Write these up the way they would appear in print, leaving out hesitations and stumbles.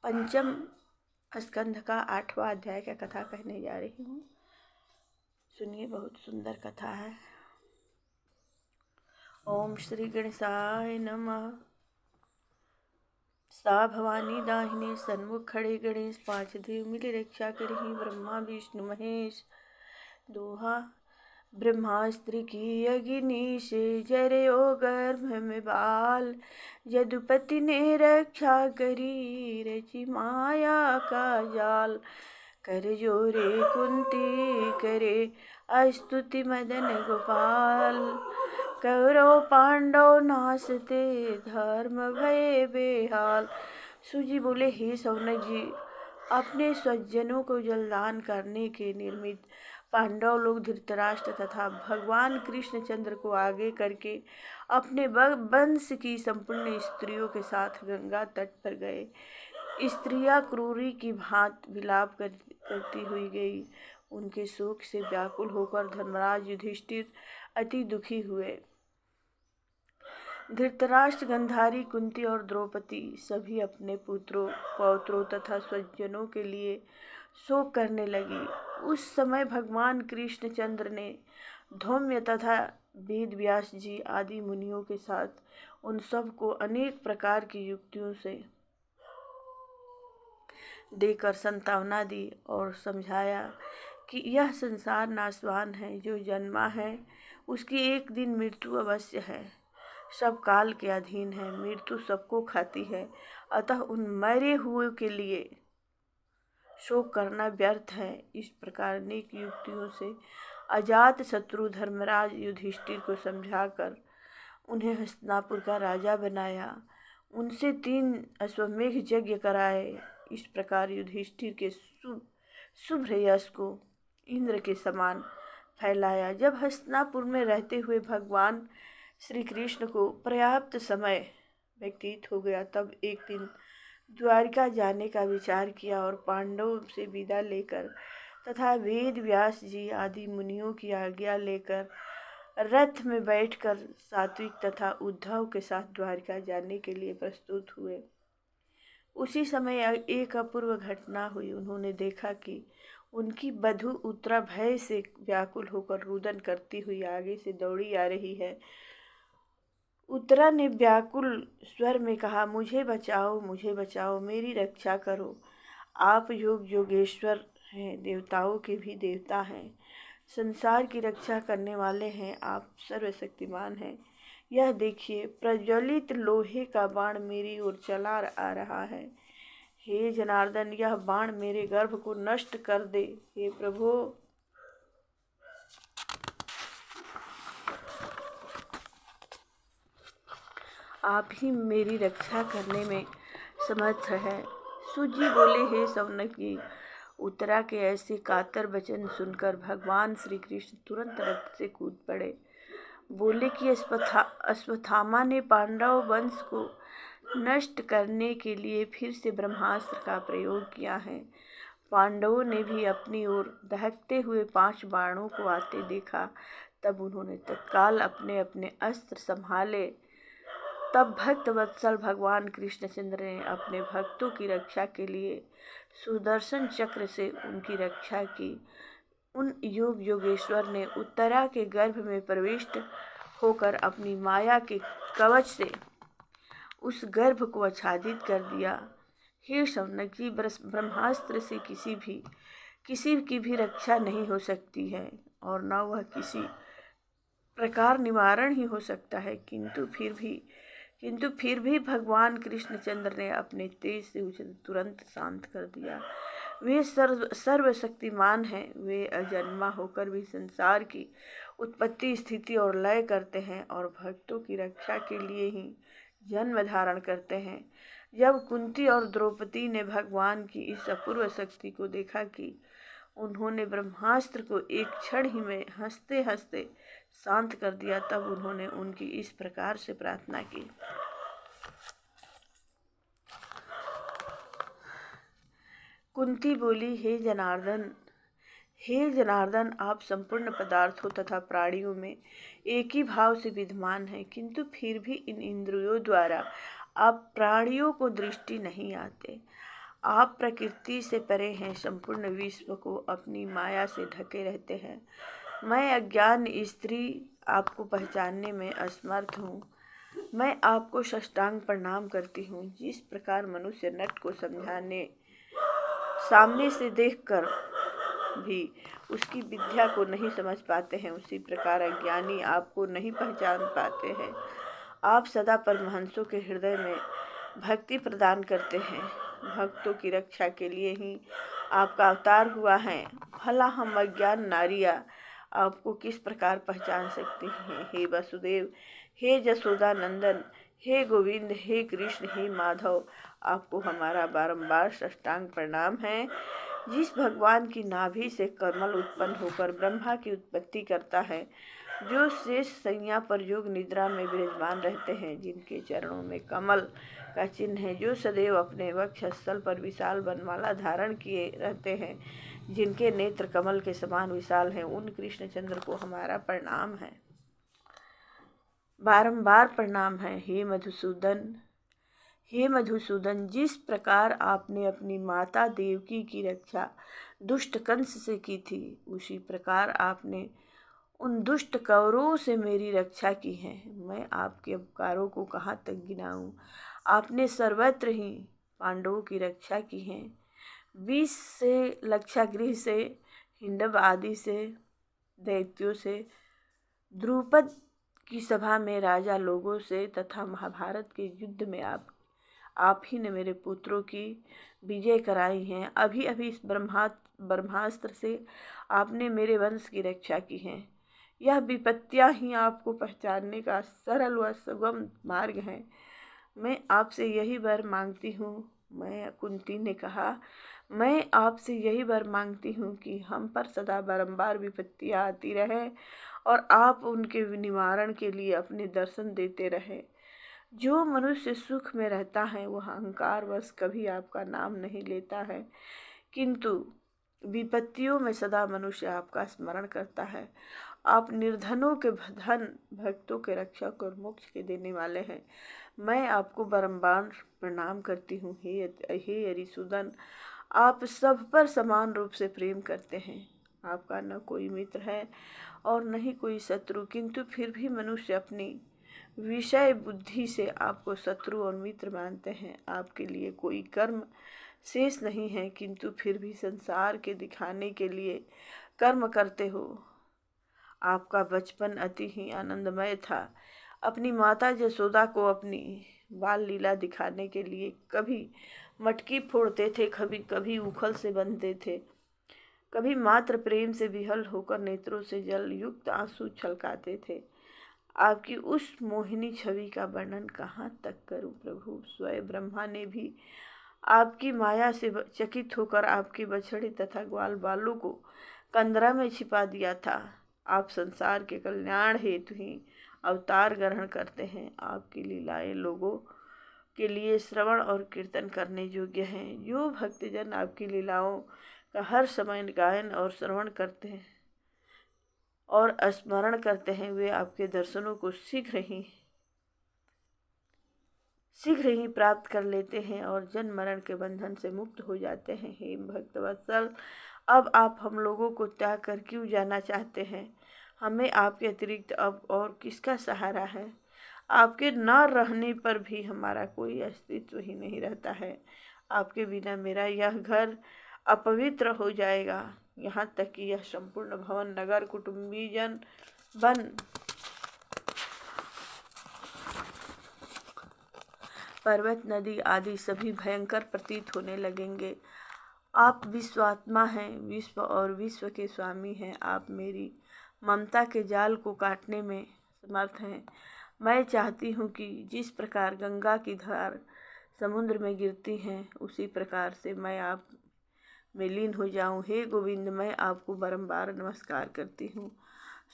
पंचम स्कंध का 8वां अध्याय का कथा कहने जा रही हूँ। सुनिए, बहुत सुंदर कथा है। ओम श्री गणेशाय नमः। सा भवानी दाहिने सन्मुख खड़े गणेश, पांच देव मिले रक्षा करही, ब्रह्मा विष्णु महेश। दोहा। ब्रह्मा स्त्री की अग्नि से जरयो गर्भ में बाल, यदुपति ने रक्षा करी रची माया का जाल। कर जोरे कुंती करे अस्तुति मदन गोपाल, कौरव पांडव नासते धर्म भय बेहाल। सूजी बोले, हे सौनक जी, अपने स्वजनों को जलदान करने के निर्मित पांडव लोग धृतराष्ट्र तथा भगवान कृष्णचंद्र को आगे करके अपने वंश की संपूर्ण स्त्रियों के साथ गंगा तट पर गए। स्त्रियां क्रूरी की भांति विलाप करती हुई गई। उनके शोक से व्याकुल होकर धर्मराज युधिष्ठिर अति दुखी हुए। धृतराष्ट्र, गांधारी, कुंती और द्रौपदी सभी अपने पुत्रों, पौत्रों तथा स्वजनों के लिए शोक करने लगी। उस समय भगवान कृष्णचंद्र ने धौम्य तथा वेद व्यास जी आदि मुनियों के साथ उन सब को अनेक प्रकार की युक्तियों से देकर संतावना दी और समझाया कि यह संसार नाशवान है। जो जन्मा है उसकी एक दिन मृत्यु अवश्य है। सब काल के अधीन है, मृत्यु सबको खाती है। अतः उन मरे हुए के लिए शोक करना व्यर्थ है। इस प्रकार अनेक युक्तियों से अजात शत्रु धर्मराज युधिष्ठिर को समझाकर उन्हें हस्तिनापुर का राजा बनाया। उनसे 3 अश्वमेघ यज्ञ कराए। इस प्रकार युधिष्ठिर के शुभ्र यश को इंद्र के समान फैलाया। जब हस्तिनापुर में रहते हुए भगवान श्री कृष्ण को पर्याप्त समय व्यतीत हो गया, तब एक दिन द्वारिका जाने का विचार किया और पांडवों से विदा लेकर तथा वेद व्यास जी आदि मुनियों की आज्ञा लेकर रथ में बैठकर सात्विक तथा उद्धव के साथ द्वारिका जाने के लिए प्रस्तुत हुए। उसी समय एक अपूर्व घटना हुई। उन्होंने देखा कि उनकी बधू उत्तरा भय से व्याकुल होकर रुदन करती हुई आगे से दौड़ी आ रही है। उत्तरा ने व्याकुल स्वर में कहा, मुझे बचाओ, मुझे बचाओ, मेरी रक्षा करो। आप योग योगेश्वर हैं, देवताओं के भी देवता हैं, संसार की रक्षा करने वाले हैं, आप सर्वशक्तिमान हैं। यह देखिए, प्रज्वलित लोहे का बाण मेरी ओर चला आ रहा है। हे जनार्दन, यह बाण मेरे गर्भ को नष्ट कर दे। हे प्रभु, आप ही मेरी रक्षा करने में समर्थ है। सूजी बोले, हे सौनक जी, उत्तरा के ऐसे कातर वचन सुनकर भगवान श्री कृष्ण तुरंत रथ से कूद पड़े। बोले कि अश्वत्थामा ने पांडव वंश को नष्ट करने के लिए फिर से ब्रह्मास्त्र का प्रयोग किया है। पांडवों ने भी अपनी ओर दहकते हुए 5 बाणों को आते देखा। तब उन्होंने तत्काल अपने अपने अस्त्र संभाले। तब भक्त वत्सल भगवान कृष्णचंद्र ने अपने भक्तों की रक्षा के लिए सुदर्शन चक्र से उनकी रक्षा की। उन योग योगेश्वर ने उत्तरा के गर्भ में प्रविष्ट होकर अपनी माया के कवच से उस गर्भ को आच्छादित कर दिया। हे शौनक जी, ब्रह्मास्त्र से किसी की भी रक्षा नहीं हो सकती है और न वह किसी प्रकार निवारण ही हो सकता है। किंतु फिर भी भगवान कृष्णचंद्र ने अपने तेज से उसे तुरंत शांत कर दिया। वे सर्वशक्तिमान हैं। वे अजन्मा होकर भी संसार की उत्पत्ति, स्थिति और लय करते हैं और भक्तों की रक्षा के लिए ही जन्म धारण करते हैं। जब कुंती और द्रौपदी ने भगवान की इस अपूर्व शक्ति को देखा कि उन्होंने ब्रह्मास्त्र को एक क्षण ही में हंसते हंसते शांत कर दिया, तब उन्होंने उनकी इस प्रकार से प्रार्थना की। कुंती बोली, हे जनार्दन, आप संपूर्ण पदार्थों तथा प्राणियों में एक ही भाव से विद्यमान हैं, किंतु फिर भी इन इंद्रियों द्वारा आप प्राणियों को दृष्टि नहीं आते। आप प्रकृति से परे हैं, संपूर्ण विश्व को अपनी माया से ढके रहते हैं। मैं अज्ञान स्त्री आपको पहचानने में असमर्थ हूँ। मैं आपको साष्टांग प्रणाम करती हूँ। जिस प्रकार मनुष्य नट को समझाने सामने से देखकर भी उसकी विद्या को नहीं समझ पाते हैं, उसी प्रकार अज्ञानी आपको नहीं पहचान पाते हैं। आप सदा परमहंसों के हृदय में भक्ति प्रदान करते हैं। भक्तों की रक्षा के लिए ही आपका अवतार हुआ है। भला हम अज्ञान नारियां आपको किस प्रकार पहचान सकती हैं। हे वसुदेव, हे जसोदा नंदन, हे गोविंद, हे कृष्ण, हे माधव, आपको हमारा बारंबार साष्टांग प्रणाम है। जिस भगवान की नाभि से कमल उत्पन्न होकर ब्रह्मा की उत्पत्ति करता है, जो शेष संज्ञा पर योग निद्रा में विराजमान रहते हैं, जिनके चरणों में कमल का चिन्ह है, जो सदैव अपने वक्षस्थल पर विशाल वनमाला धारण किए रहते हैं, जिनके नेत्र कमल के समान विशाल हैं, उन कृष्णचंद्र को हमारा प्रणाम है, बारंबार प्रणाम है। हे मधुसूदन, जिस प्रकार आपने अपनी माता देवकी की रक्षा दुष्ट कंस से की थी, उसी प्रकार आपने उन दुष्ट कौरवों से मेरी रक्षा की है। मैं आपके उपकारों को कहाँ तक गिनाऊं। आपने सर्वत्र ही पांडवों की रक्षा की है। 20 से लक्षागृह से, हिंडव आदि से, दैत्यों से, द्रुपद की सभा में राजा लोगों से तथा महाभारत के युद्ध में आप ही ने मेरे पुत्रों की विजय कराई हैं। अभी अभी इस ब्रह्मास्त्र से आपने मेरे वंश की रक्षा की है। यह विपत्तियां ही आपको पहचानने का सरल व सुगम मार्ग है। मैं आपसे यही वर मांगती हूँ। कुंती ने कहा, मैं आपसे यही वर मांगती हूँ कि हम पर सदा बारंबार विपत्तियाँ आती रहें और आप उनके निवारण के लिए अपने दर्शन देते रहें। जो मनुष्य सुख में रहता है वह अहंकारवश कभी आपका नाम नहीं लेता है, किंतु विपत्तियों में सदा मनुष्य आपका स्मरण करता है। आप निर्धनों के धन, भक्तों के रक्षक और मोक्ष के देने वाले हैं। मैं आपको बारंबार प्रणाम करती हूँ। हे अरिसूदन, आप सब पर समान रूप से प्रेम करते हैं। आपका न कोई मित्र है और न ही कोई शत्रु, किंतु फिर भी मनुष्य अपनी विषय बुद्धि से आपको शत्रु और मित्र मानते हैं। आपके लिए कोई कर्म शेष नहीं है, किंतु फिर भी संसार के दिखाने के लिए कर्म करते हो। आपका बचपन अति ही आनंदमय था। अपनी माता जसोदा को अपनी बाल लीला दिखाने के लिए कभी मटकी फोड़ते थे, कभी उखल से बंधते थे, कभी मात्र प्रेम से विहल होकर नेत्रों से जल युक्त आंसू छलकाते थे। आपकी उस मोहिनी छवि का वर्णन कहाँ तक करूं प्रभु। स्वयं ब्रह्मा ने भी आपकी माया से चकित होकर आपके बछड़े तथा ग्वाल बालों को कंदरा में छिपा दिया था। आप संसार के कल्याण हेतु ही अवतार ग्रहण करते हैं। आपकी लीलाएं लोगों के लिए श्रवण और कीर्तन करने योग्य हैं। जो भक्तजन आपकी लीलाओं का हर समय गायन और श्रवण करते हैं और स्मरण करते हैं, वे आपके दर्शनों को शीघ्र ही प्राप्त कर लेते हैं और जन्म मरण के बंधन से मुक्त हो जाते हैं। हे भक्तवत्सल, अब आप हम लोगों को त्याग कर क्यों जाना चाहते हैं। हमें आपके अतिरिक्त अब और किसका सहारा है। आपके न रहने पर भी हमारा कोई अस्तित्व ही नहीं रहता है। आपके बिना मेरा यह घर अपवित्र हो जाएगा। यहाँ तक कि यह संपूर्ण भवन, नगर, कुटुंबीजन, वन, पर्वत, नदी आदि सभी भयंकर प्रतीत होने लगेंगे। आप विश्वात्मा हैं, विश्व और विश्व के स्वामी हैं। आप मेरी ममता के जाल को काटने में समर्थ हैं। मैं चाहती हूँ कि जिस प्रकार गंगा की धार समुद्र में गिरती हैं, उसी प्रकार से मैं आप में लीन हो जाऊं। हे गोविंद, मैं आपको बारंबार नमस्कार करती हूँ।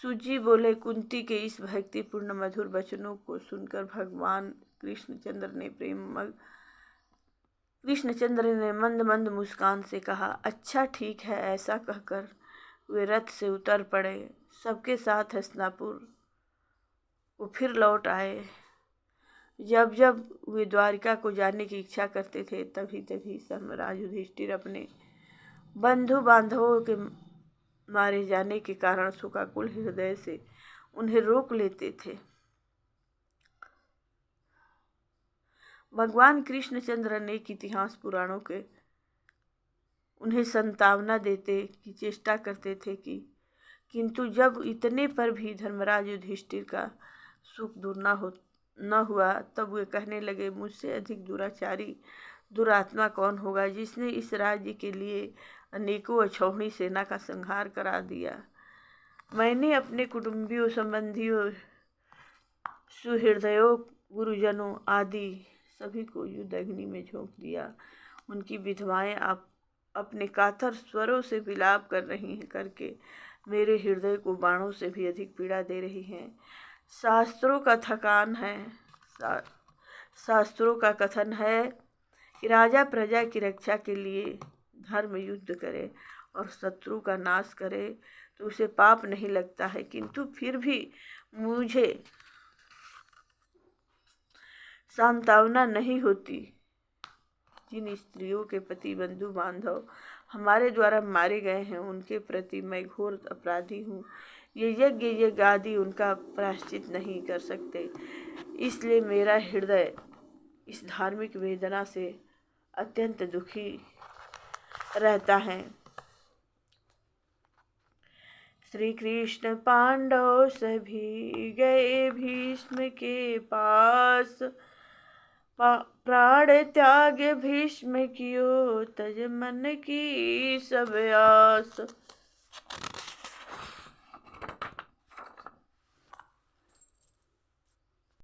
सुजी बोले, कुंती के इस भक्तिपूर्ण मधुर वचनों को सुनकर भगवान कृष्णचंद्र ने मंद मंद मुस्कान से कहा, अच्छा ठीक है। ऐसा कहकर वे रथ से उतर पड़े। सबके साथ हस्तिनापुर वो फिर लौट आए। जब जब वे द्वारिका को जाने की इच्छा करते थे, तभी तभी धर्मराज युधिष्ठिर अपने बंधु बांधवों के मारे जाने के कारण शोकाकुल हृदय से उन्हें रोक लेते थे। भगवान कृष्णचंद्र अनेक इतिहास पुराणों के उन्हें संतावना देते की चेष्टा करते थे किंतु जब इतने पर भी धर्मराज युधिष्ठिर का सुख दूर न हुआ, तब वे कहने लगे, मुझसे अधिक दुराचारी दुरात्मा कौन होगा जिसने इस राज्य के लिए अनेकों अछौहनी सेना का संहार करा दिया। मैंने अपने कुटुंबियों, संबंधियों, सुहृदयों, गुरुजनों आदि सभी को युद्ध अग्नि में झोंक दिया। उनकी विधवाएं अपने कातर स्वरों से विलाप कर रही हैं, करके मेरे हृदय को बाणों से भी अधिक पीड़ा दे रही हैं। शास्त्रों का कथन है कि राजा प्रजा की रक्षा के लिए धर्म युद्ध करे और शत्रु का नाश करे तो उसे पाप नहीं लगता है, किंतु फिर भी मुझे सांत्वना नहीं होती। जिन स्त्रियों के पति, बंधु बांधव हमारे द्वारा मारे गए हैं, उनके प्रति मैं घोर अपराधी हूँ। ये यज्ञ आदि उनका प्रायश्चित नहीं कर सकते, इसलिए मेरा हृदय इस धार्मिक वेदना से अत्यंत दुखी रहता है। श्री कृष्ण पांडव सभी गए भीष्म के पास, प्राण त्याग भीष्म कियो तज मन की सब आस।